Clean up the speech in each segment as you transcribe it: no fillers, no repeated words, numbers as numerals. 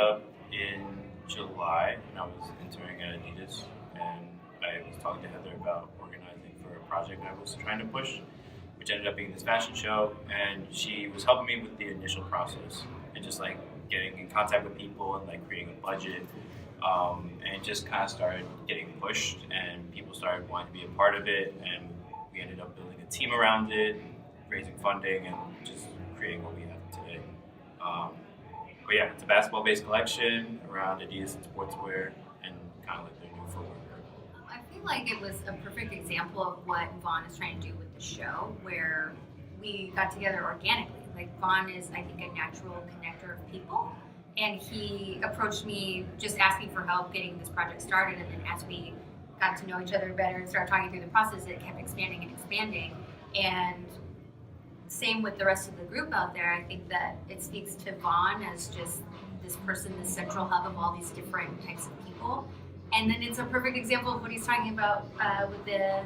up in July, and I was interning at Adidas, and I was talking to Heather about organizing for a project I was trying to push, which ended up being this fashion show, and she was helping me with the initial process and just like getting in contact with people and like creating a budget, and it just kind of started getting pushed, and people started wanting to be a part of it, and we ended up building a team around it, and raising funding, and just creating what we have today. Um, but yeah, it's a basketball-based collection around Adidas and sportswear, and kind of like their new footwear. I feel like it was a perfect example of what Vaughan is trying to do with the show, where we got together organically. Like Vaughan is, I think, a natural connector of people, and he approached me just asking for help getting this project started. And then as we got to know each other better and started talking through the process, it kept expanding and expanding. And same with the rest of the group out there. I think that it speaks to Vaughan as just this person, this central hub of all these different types of people. And then it's a perfect example of what he's talking about with the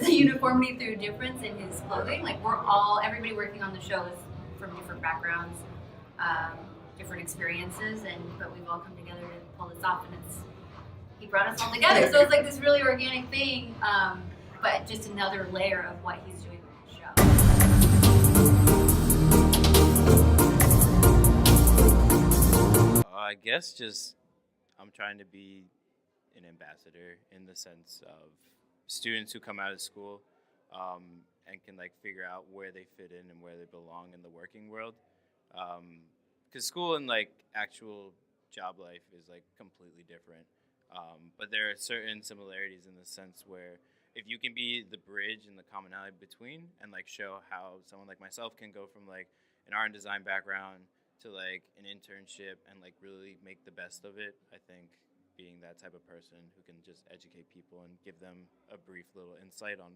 uniformity through difference in his clothing. Like everybody working on the show is from different backgrounds, different experiences, but we've all come together to pull this off, and he brought us all together. So it's like this really organic thing, but just another layer of what he's doing with the show. I guess just I'm trying to be an ambassador in the sense of students who come out of school and can like figure out where they fit in and where they belong in the working world. Because school and like actual job life is like completely different. But there are certain similarities in the sense where if you can be the bridge and the commonality between and like show how someone like myself can go from like an art and design background to like an internship and like really make the best of it, I think being that type of person who can just educate people and give them a brief little insight on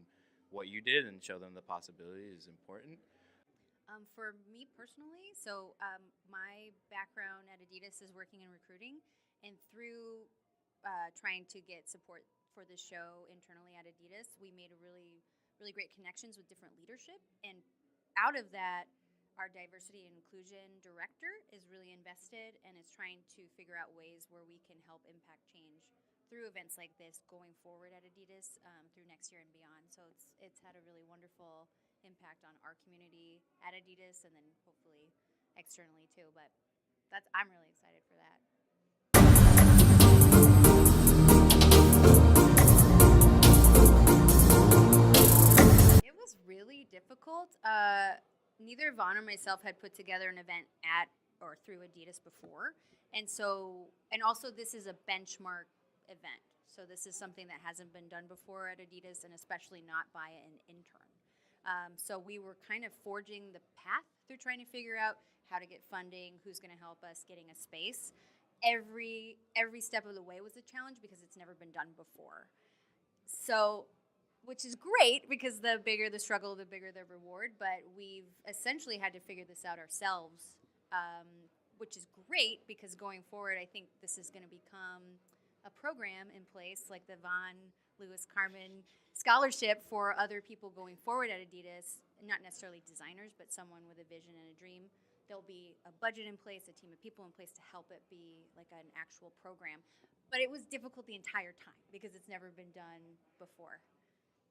what you did and show them the possibility is important. For me personally, my background at Adidas is working in recruiting, and through trying to get support for the show internally at Adidas, we made a really, really great connections with different leadership, and out of that, our diversity and inclusion director is really invested and is trying to figure out ways where we can help impact change through events like this going forward at Adidas through next year and beyond. So it's had a really wonderful impact on our community at Adidas and then hopefully externally too. But I'm really excited for that. It was really difficult. Neither Vaughan or myself had put together an event at or through Adidas before. And also this is a benchmark event. So this is something that hasn't been done before at Adidas, and especially not by an intern. So we were kind of forging the path through trying to figure out how to get funding, who's going to help us getting a space. Every step of the way was a challenge because it's never been done before. So, which is great because the bigger the struggle, the bigger the reward. But we've essentially had to figure this out ourselves, which is great because going forward, I think this is going to become a program in place like the Vaughan Lewis Carman scholarship for other people going forward at Adidas, not necessarily designers, but someone with a vision and a dream. There'll be a budget in place, a team of people in place to help it be like an actual program. But it was difficult the entire time because it's never been done before.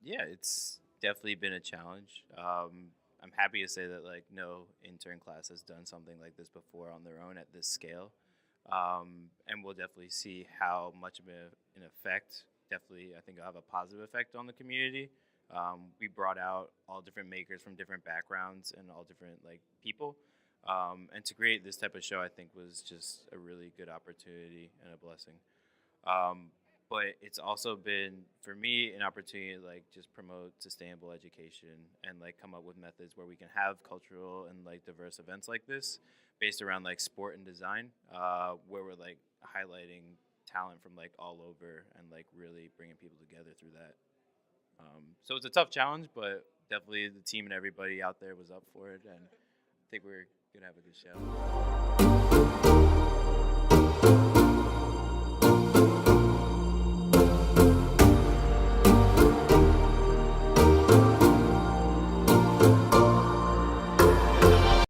Yeah, it's definitely been a challenge. I'm happy to say that like no intern class has done something like this before on their own at this scale. And we'll definitely see how much of an effect, definitely I think it'll have a positive effect on the community. We brought out all different makers from different backgrounds and all different like people. And to create this type of show, I think was just a really good opportunity and a blessing. But it's also been, for me, an opportunity to like just promote sustainable education and like come up with methods where we can have cultural and like diverse events like this based around like sport and design, where we're like highlighting talent from like all over and like really bringing people together through that. So it's a tough challenge, but definitely the team and everybody out there was up for it, and I think we're gonna have a good show.